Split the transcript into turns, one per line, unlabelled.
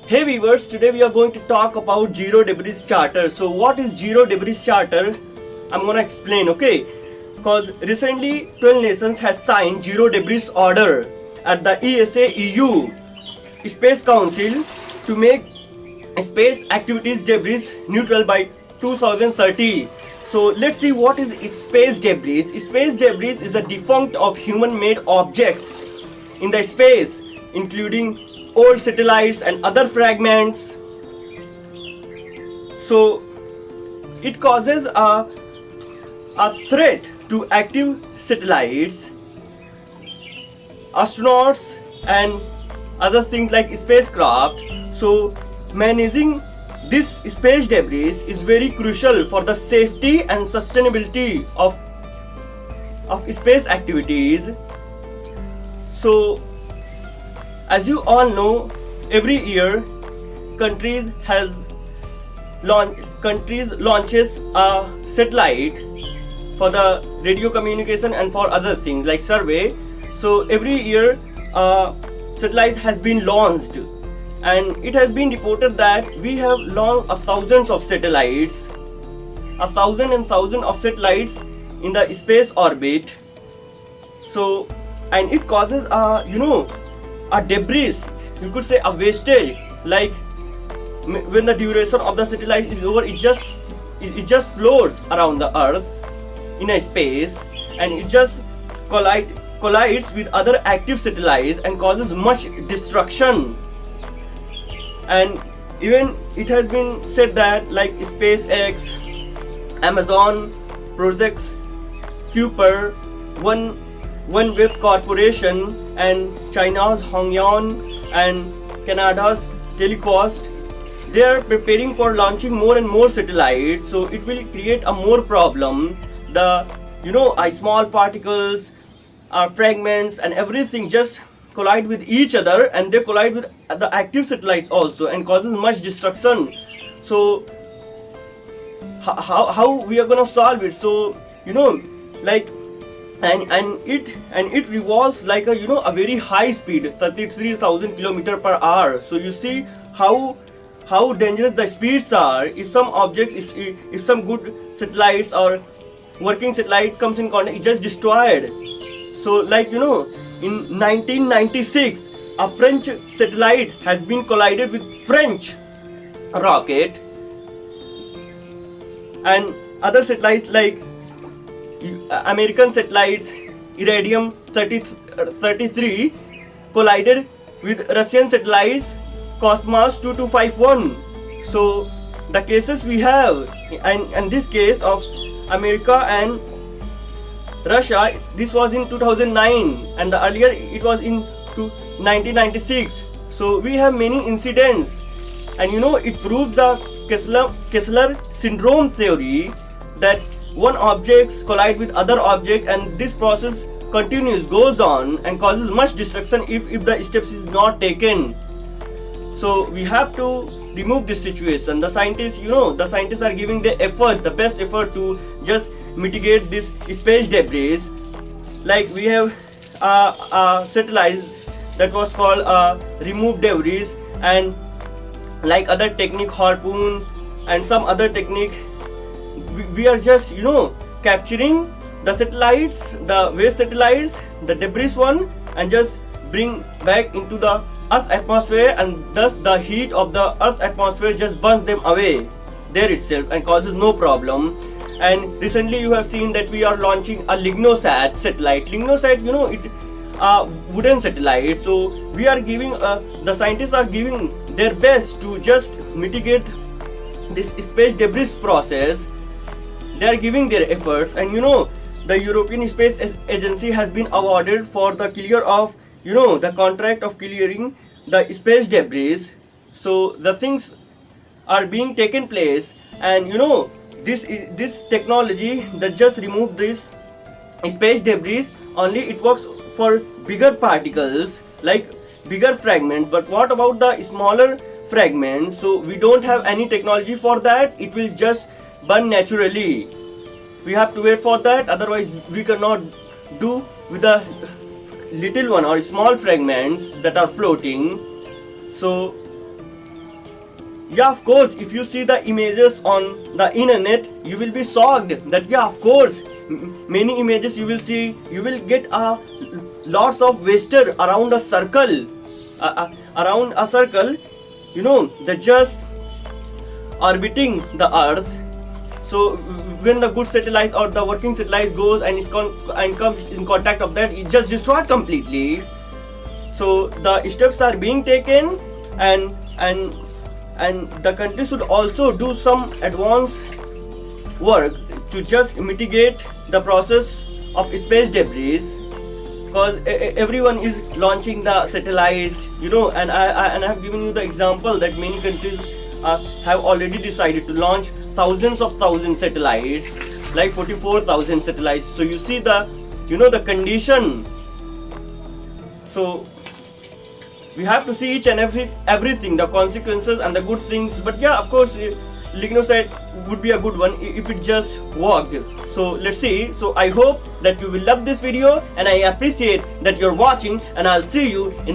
Hey viewers, today we are going to talk about Zero Debris Charter. So what is Zero Debris Charter? I'm gonna explain, okay? Because recently 12 nations has signed Zero Debris Order at the ESA EU Space Council to make space activities debris neutral by 2030. So let's see what is space debris. Space debris is a defunct of human-made objects in the space, including old satellites and other fragments. So it causes a threat to active satellites, astronauts and other things like spacecraft. So managing this space debris is very crucial for the safety and sustainability of space activities. So as you all know, every year countries launches a satellite for the radio communication and for other things like survey. So every year a satellite has been launched, and it has been reported that we have launched thousands of satellites, thousands of satellites in the space orbit. So and it causes a debris, you could say a wastage, like when the duration of the satellite is over, it just floats around the earth in a space, and it just collides with other active satellites and causes much destruction. And even it has been said that like SpaceX, Amazon projects, Kuiper, OneWeb Corporation, and China's Hongyan and Canada's Telecost, they are preparing for launching more and more satellites. So it will create a more problem. The small particles, fragments and everything just collide with each other, and they collide with the active satellites also and causes much destruction. So how we are gonna solve it? So like and it revolves like a very high speed, 33,000 km per hour. So you see how dangerous the speeds are. If some object, if some good satellites or working satellite comes in contact, it's just destroyed. So in 1996 a French satellite has been collided with French rocket, and other satellites like American satellites Iridium 33 collided with Russian satellites Cosmos 2251. So the cases we have, and this case of America and Russia, this was in 2009, and the earlier it was in 1996. So we have many incidents, and it proves the Kessler syndrome theory, that one objects collide with other object, and this process goes on and causes much destruction if the steps is not taken. So we have to remove this situation. The scientists are giving the best effort to just mitigate this space debris. Like we have a satellite that was called remove debris, and like other technique, harpoon and some other technique, we are just capturing the satellites, the waste satellites, the debris one, and just bring back into the Earth's atmosphere, and thus the heat of the Earth's atmosphere just burns them away there itself and causes no problem. And recently you have seen that we are launching a LignoSat satellite. LignoSat, it wooden satellite. So we are giving the scientists are giving their best to just mitigate this space debris process. They are giving their efforts, and the European Space Agency has been awarded for the clear of the contract of clearing the space debris. So the things are being taken place, and this technology that just remove this space debris, only it works for bigger particles, like bigger fragments. But what about the smaller fragments? So we don't have any technology for that. It will just burn naturally. We have to wait for that, otherwise we cannot do with the little one or small fragments that are floating. So yeah, of course, if you see the images on the internet, you will be shocked that yeah, of course, many images you will see, you will get a lots of waster around a circle, around a circle, you know, they're just orbiting the earth. So when the good satellite or the working satellite goes and and comes in contact of that, it just destroyed completely. So the steps are being taken, and the country should also do some advanced work to just mitigate the process of space debris, because everyone is launching the satellites, you know, and I have given you the example that many countries have already decided to launch thousands satellites, like 44,000 satellites. So you see the, you know, the condition. So we have to see each and everything, the consequences and the good things. But yeah, of course, lignosite would be a good one if it just worked. So let's see. So I hope that you will love this video, and I appreciate that you're watching, and I'll see you in